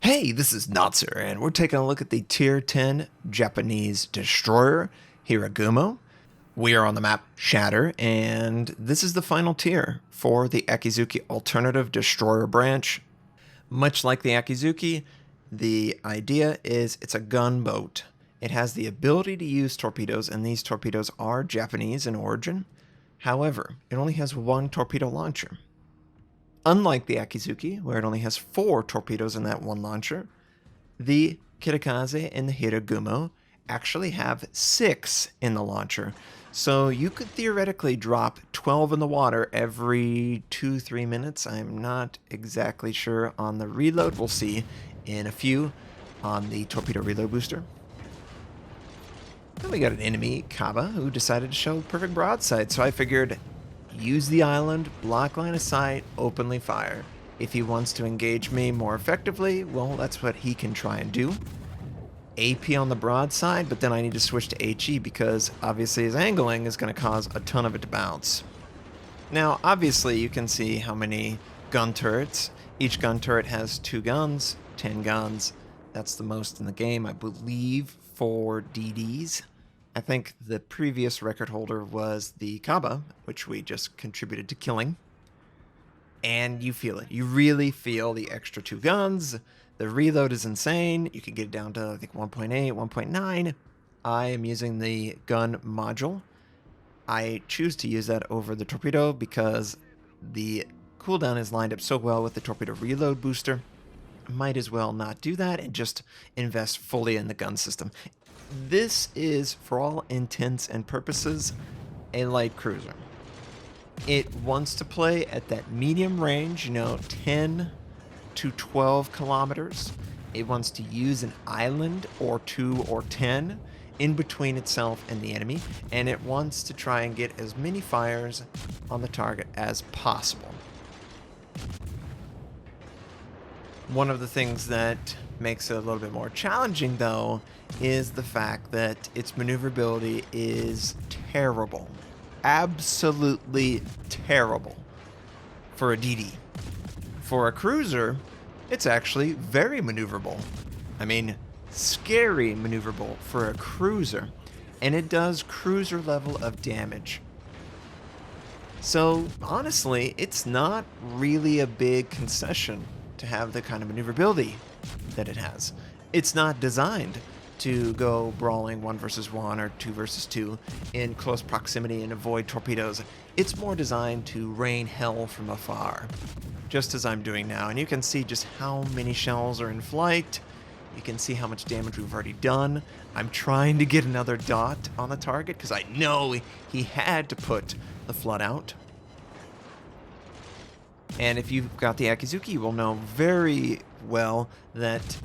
Hey, this is Notser, and we're taking a look at the Tier 10 Japanese destroyer, Harugumo. We are on the map Shatter, and this is the final tier for the Akizuki Alternative Destroyer branch. Much like the Akizuki, the idea is it's a gunboat. It has the ability to use torpedoes, and these torpedoes are Japanese in origin. However, it only has one torpedo launcher. Unlike the Akizuki, where it only has 4 torpedoes in that one launcher, the Kitakaze and the Harugumo actually have 6 in the launcher. So you could theoretically drop 12 in the water every 2-3 minutes. I'm not exactly sure on the reload. We'll see in a few on the torpedo reload booster. Then we got an enemy, Kaba, who decided to show perfect broadside, so I figured use the island, block line of sight, openly fire. If he wants to engage me more effectively, well, that's what he can try and do. AP on the broadside, but then I need to switch to HE because obviously his angling is going to cause a ton of it to bounce. Now, obviously you can see how many gun turrets. Each gun turret has 2 guns, 10 guns. That's the most in the game, I believe, for DDs. I think the previous record holder was the Kaba, which we just contributed to killing. And you feel it. You really feel the extra 2 guns. The reload is insane. You can get it down to, I think, 1.8, 1.9. I am using the gun module. I choose to use that over the torpedo because the cooldown is lined up so well with the torpedo reload booster. Might as well not do that and just invest fully in the gun system. This is, for all intents and purposes, a light cruiser. It wants to play at that medium range, 10 to 12 kilometers. It wants to use an island or 2 or 10 in between itself and the enemy, and it wants to try and get as many fires on the target as possible. One of the things that makes it a little bit more challenging, though, is the fact that its maneuverability is terrible. Absolutely terrible for a DD. For a cruiser, it's actually very maneuverable. I mean, scary maneuverable for a cruiser. And it does cruiser level of damage. So, honestly, it's not really a big concession to have the kind of maneuverability that it has. It's not designed to go brawling 1 versus 1 or 2 versus 2 in close proximity and avoid torpedoes. It's more designed to rain hell from afar, just as I'm doing now. And you can see just how many shells are in flight. You can see how much damage we've already done. I'm trying to get another dot on the target because I know he had to put the flood out. And if you've got the Akizuki, you will know very well that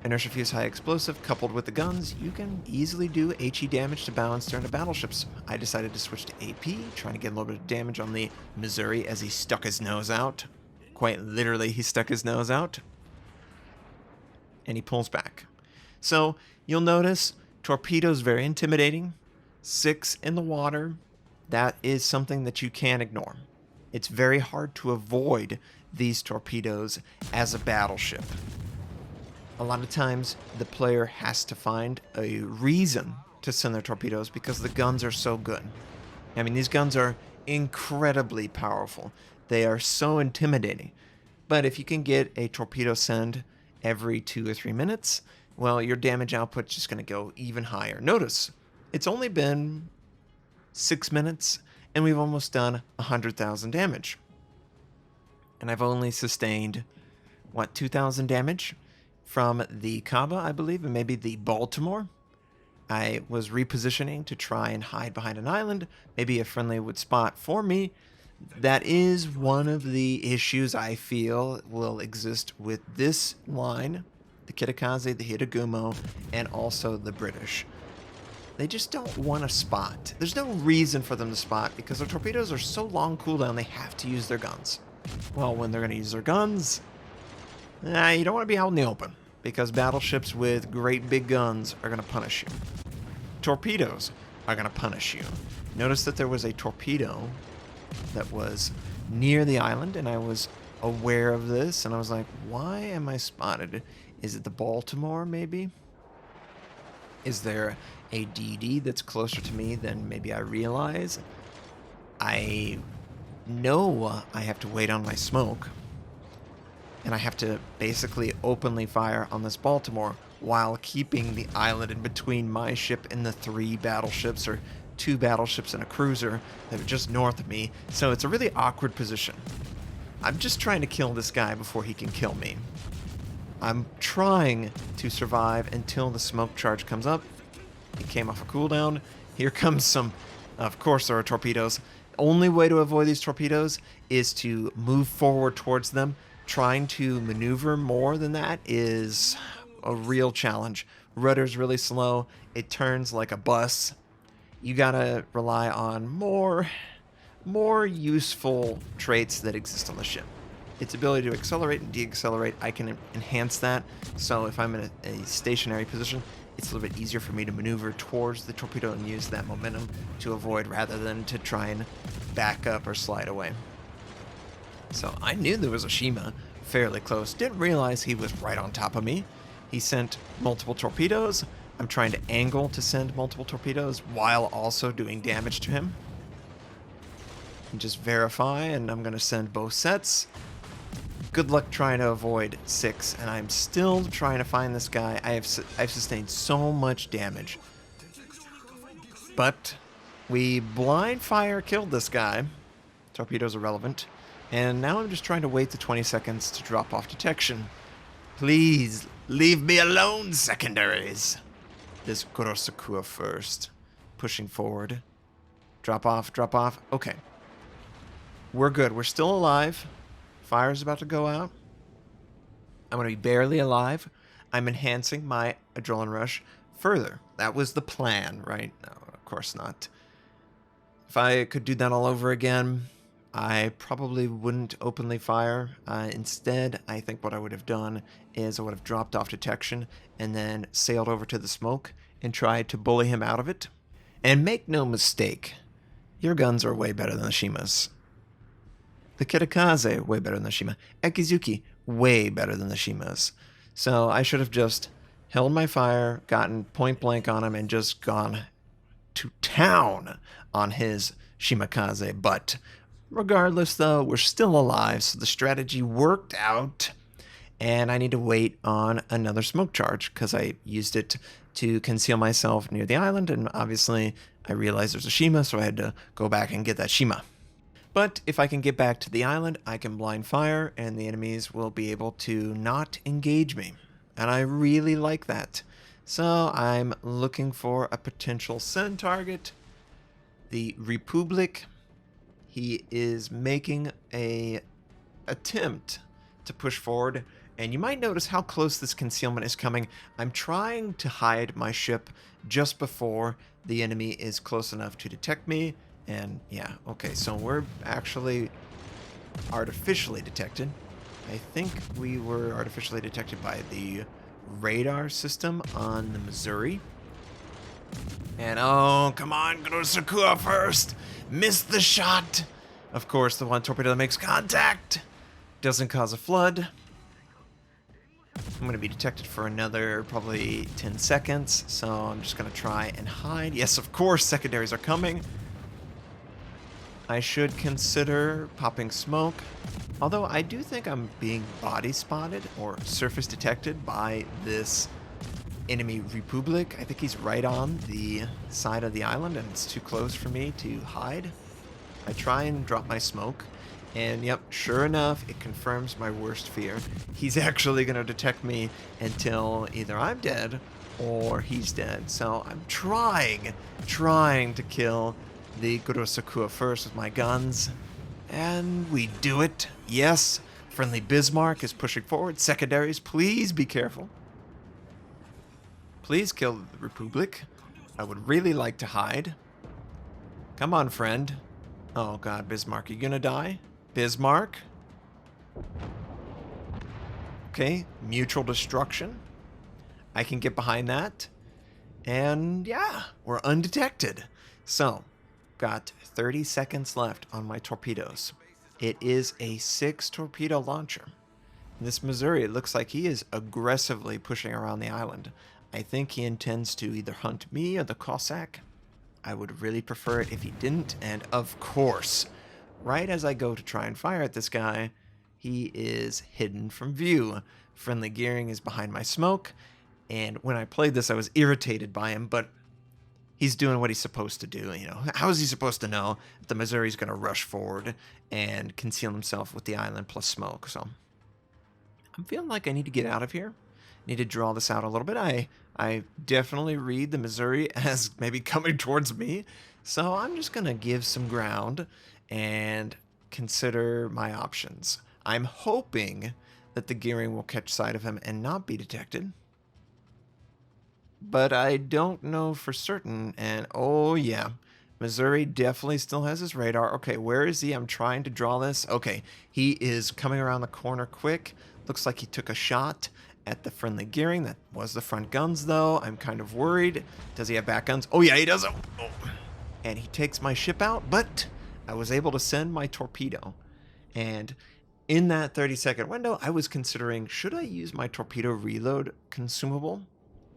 inertia fuse high explosive coupled with the guns, you can easily do HE damage to balance turn to battleships. I decided to switch to AP, trying to get a little bit of damage on the Missouri as he stuck his nose out. Quite literally, he stuck his nose out. And he pulls back. So you'll notice torpedoes very intimidating. 6 in the water. That is something that you can't ignore. It's very hard to avoid these torpedoes as a battleship. A lot of times, the player has to find a reason to send their torpedoes because the guns are so good. I mean, these guns are incredibly powerful. They are so intimidating. But if you can get a torpedo send every 2 or 3 minutes, well, your damage output is just going to go even higher. Notice, it's only been 6 minutes, and we've almost done 100,000 damage. And I've only sustained, 2,000 damage? From the Kaba, I believe, and maybe the Baltimore. I was repositioning to try and hide behind an island. Maybe a friendly would spot for me. That is one of the issues I feel will exist with this line, the Kitakaze, the Harugumo, and also the British. They just don't want to spot. There's no reason for them to spot because their torpedoes are so long cooldown they have to use their guns. Well, when they're going to use their guns, you don't want to be out in the open because battleships with great big guns are going to punish you. Torpedoes are going to punish you. Notice that there was a torpedo that was near the island, and I was aware of this, and I was like, why am I spotted? Is it the Baltimore, maybe? Is there a DD that's closer to me than maybe I realize? I know I have to wait on my smoke, and I have to basically openly fire on this Baltimore while keeping the island in between my ship and the 3 battleships, or 2 battleships and a cruiser that are just north of me, so it's a really awkward position. I'm just trying to kill this guy before he can kill me. I'm trying to survive until the smoke charge comes up. It came off a cooldown. Here comes some, of course there are torpedoes. Only way to avoid these torpedoes is to move forward towards them. Trying to maneuver more than that is a real challenge. Rudder's really slow. It turns like a bus. You gotta rely on more useful traits that exist on the ship. Its ability to accelerate and deaccelerate, I can enhance that. So if I'm in a stationary position, it's a little bit easier for me to maneuver towards the torpedo and use that momentum to avoid rather than to try and back up or slide away. So I knew there was a Shima fairly close. Didn't realize he was right on top of me. He sent multiple torpedoes. I'm trying to angle to send multiple torpedoes while also doing damage to him. And just verify, and I'm going to send both sets. Good luck trying to avoid 6, and I'm still trying to find this guy. I've sustained so much damage. But we blind fire killed this guy. Torpedoes are relevant. And now I'm just trying to wait the 20 seconds to drop off detection. Please, leave me alone, secondaries. This Kurosakua first. Pushing forward. Drop off, drop off. Okay. We're good. We're still alive. Fire's about to go out. I'm going to be barely alive. I'm enhancing my adrenaline rush further. That was the plan, right? No, of course not. If I could do that all over again, I probably wouldn't openly fire. Instead, I think what I would have done is I would have dropped off detection and then sailed over to the smoke and tried to bully him out of it. And make no mistake, your guns are way better than the Shima's. The Kitakaze, way better than the Shima. Ekizuki, way better than the Shima's. So I should have just held my fire, gotten point blank on him, and just gone to town on his Shimakaze. But regardless, though, we're still alive, so the strategy worked out. And I need to wait on another smoke charge, because I used it to conceal myself near the island, and obviously I realized there's a Shima, so I had to go back and get that Shima. But if I can get back to the island, I can blind fire, and the enemies will be able to not engage me. And I really like that. So I'm looking for a potential send target. The Republic, he is making a attempt to push forward, and you might notice how close this concealment is coming. I'm trying to hide my ship just before the enemy is close enough to detect me. And yeah, okay, so we're actually artificially detected. I think we were artificially detected by the radar system on the Missouri. And oh, come on, go to Sakura first. Missed the shot. Of course, the one torpedo that makes contact doesn't cause a flood. I'm going to be detected for another probably 10 seconds, so I'm just going to try and hide. Yes, of course, secondaries are coming. I should consider popping smoke, although I do think I'm being body spotted or surface detected by this enemy Republic. I think he's right on the side of the island, and it's too close for me to hide. I try and drop my smoke, and yep, sure enough, it confirms my worst fear. He's actually going to detect me until either I'm dead or he's dead. So I'm trying to kill the Kurosakua first with my guns, and we do it. Yes, friendly Bismarck is pushing forward. Secondaries, please be careful. Please kill the Republic. I would really like to hide. Come on, friend. Oh god, Bismarck, are you gonna die? Bismarck? Okay, mutual destruction. I can get behind that. And yeah, we're undetected. So, got 30 seconds left on my torpedoes. It is a 6 torpedo launcher. This Missouri, it looks like he is aggressively pushing around the island. I think he intends to either hunt me or the Cossack. I would really prefer it if he didn't, and of course, right as I go to try and fire at this guy, he is hidden from view. Friendly gearing is behind my smoke, and when I played this, I was irritated by him, but he's doing what he's supposed to do. You know, how is he supposed to know that the Missouri's going to rush forward and conceal himself with the island plus smoke? So I'm feeling like I need to get out of here. Need to draw this out a little bit. I definitely read the Missouri as maybe coming towards me, so I'm just going to give some ground and consider my options. I'm hoping that the gearing will catch sight of him and not be detected, but I don't know for certain. And oh yeah, Missouri definitely still has his radar. Okay, where is he? I'm trying to draw this. Okay, he is coming around the corner quick. Looks like he took a shot at the friendly gearing. That was the front guns, though. I'm kind of worried. Does he have back guns? Oh, yeah, he does. Oh. And he takes my ship out, but I was able to send my torpedo. And in that 30-second window, I was considering, should I use my torpedo reload consumable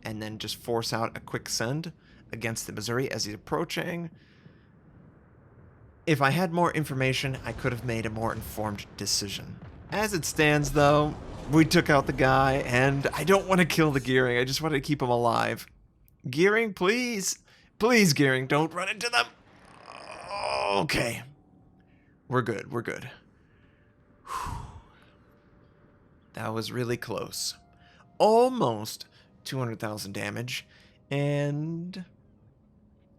and then just force out a quick send against the Missouri as he's approaching? If I had more information, I could have made a more informed decision. As it stands, though, we took out the guy, and I don't want to kill the gearing. I just want to keep him alive. Gearing, please. Please, gearing, don't run into them. Okay. We're good. We're good. Whew. That was really close. Almost 200,000 damage, and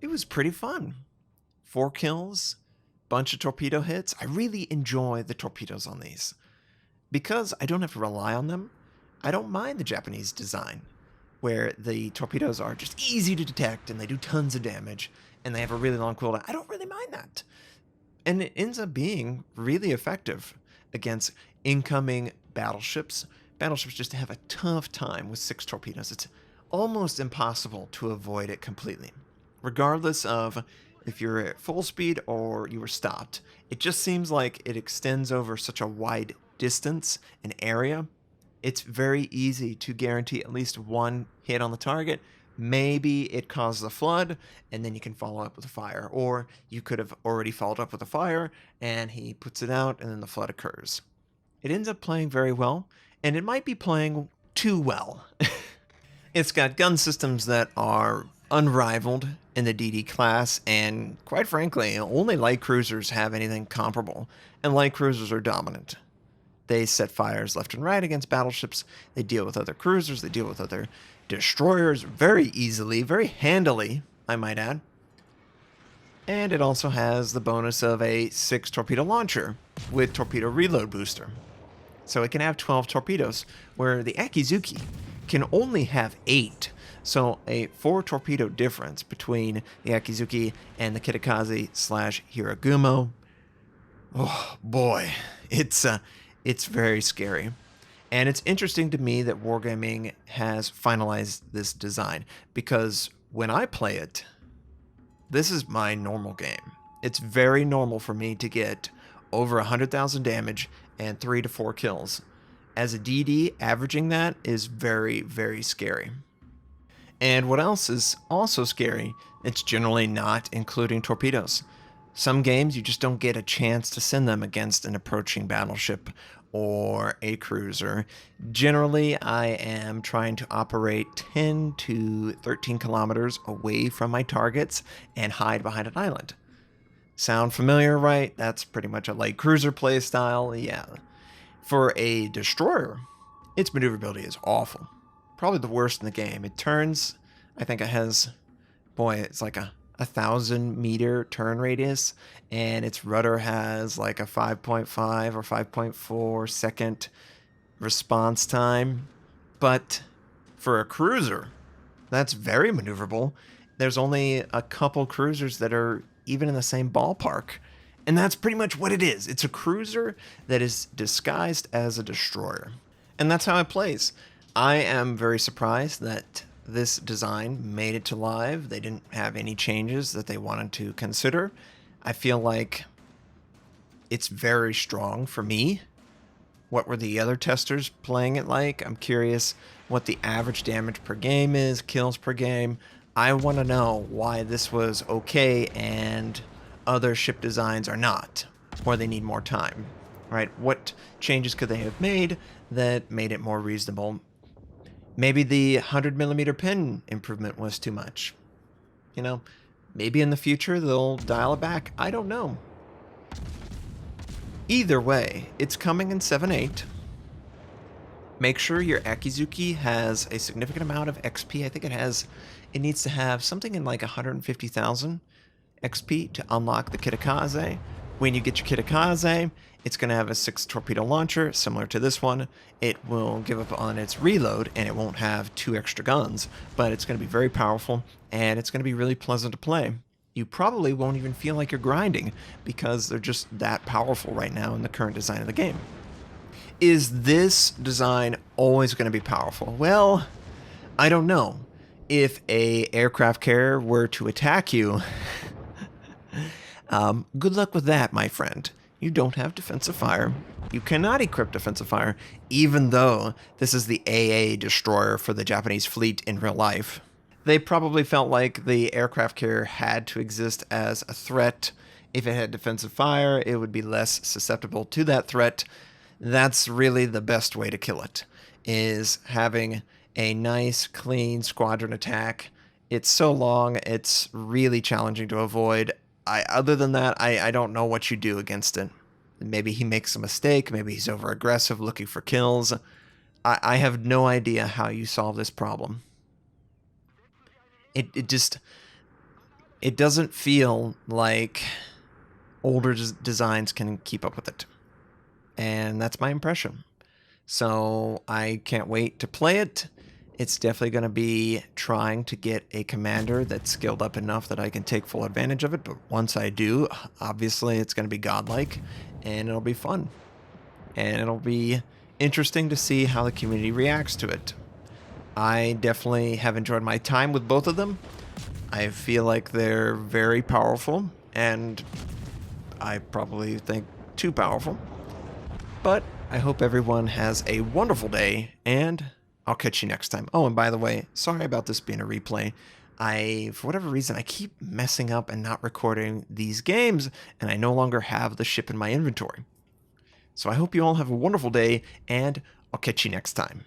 it was pretty fun. 4 kills, bunch of torpedo hits. I really enjoy the torpedoes on these. Because I don't have to rely on them, I don't mind the Japanese design, where the torpedoes are just easy to detect and they do tons of damage and they have a really long cooldown. I don't really mind that. And it ends up being really effective against incoming battleships. Battleships just have a tough time with 6 torpedoes. It's almost impossible to avoid it completely. Regardless of if you're at full speed or you were stopped, it just seems like it extends over such a wide distance and area. It's very easy to guarantee at least one hit on the target. Maybe it causes a flood, and then you can follow up with a fire. Or you could have already followed up with a fire, and he puts it out, and then the flood occurs. It ends up playing very well, and it might be playing too well. It's got gun systems that are unrivaled in the DD class, and quite frankly, only light cruisers have anything comparable, and light cruisers are dominant. They set fires left and right against battleships. They deal with other cruisers. They deal with other destroyers very easily, very handily, I might add. And it also has the bonus of a 6 torpedo launcher with torpedo reload booster. So it can have 12 torpedoes, where the Akizuki can only have 8. So a 4 torpedo difference between the Akizuki and the Kitakaze / Harugumo. Oh boy, it's very scary. And it's interesting to me that Wargaming has finalized this design, because when I play it, this is my normal game. It's very normal for me to get over 100,000 damage and 3 to 4 kills. As a DD, averaging that is very, very scary. And what else is also scary? It's generally not including torpedoes. Some games you just don't get a chance to send them against an approaching battleship or a cruiser. Generally, I am trying to operate 10 to 13 kilometers away from my targets and hide behind an island. Sound familiar, right? That's pretty much a light cruiser play style, yeah. For a destroyer, its maneuverability is awful. Probably the worst in the game. It turns, I think it has, it's like a 1,000-meter turn radius, and its rudder has like a 5.5 or 5.4 second response time. But for a cruiser, that's very maneuverable. There's only a couple cruisers that are even in the same ballpark, and that's pretty much what it is. It's a cruiser that is disguised as a destroyer, and that's how it plays. I am very surprised that this design made it to live. They didn't have any changes that they wanted to consider. I feel like It's very strong for me. What were the other testers playing it like? I'm curious what the average damage per game is, kills per game. I want to know why this was okay and other ship designs are not, or they need more time, right? What changes could they have made that made it more reasonable? Maybe the 100mm pin improvement was too much. You know, maybe in the future they'll dial it back. I don't know. Either way, it's coming in 7.8. Make sure your Akizuki has a significant amount of XP. I think it needs to have something in like 150,000 XP to unlock the Kitakaze. When you get your Kitakaze, it's going to have a 6 torpedo launcher, similar to this one. It will give up on its reload, and it won't have 2 extra guns, but it's going to be very powerful, and it's going to be really pleasant to play. You probably won't even feel like you're grinding, because they're just that powerful right now in the current design of the game. Is this design always going to be powerful? Well, I don't know. If a aircraft carrier were to attack you, good luck with that, my friend. You don't have defensive fire. You cannot equip defensive fire, even though this is the AA destroyer for the Japanese fleet in real life. They probably felt like the aircraft carrier had to exist as a threat. If it had defensive fire, it would be less susceptible to that threat. That's really the best way to kill it, is having a nice, clean squadron attack. It's so long, it's really challenging to avoid. Other than that, I don't know what you do against it. Maybe he makes a mistake, maybe he's over-aggressive looking for kills. I have no idea how you solve this problem. It doesn't feel like older designs can keep up with it. And that's my impression. So I can't wait to play it. It's definitely going to be trying to get a commander that's skilled up enough that I can take full advantage of it. But once I do, obviously it's going to be godlike, and it'll be fun. And it'll be interesting to see how the community reacts to it. I definitely have enjoyed my time with both of them. I feel like they're very powerful, and I probably think too powerful. But I hope everyone has a wonderful day, and I'll catch you next time. Oh, and by the way, sorry about this being a replay. For whatever reason, I keep messing up and not recording these games, and I no longer have the ship in my inventory. So I hope you all have a wonderful day, and I'll catch you next time.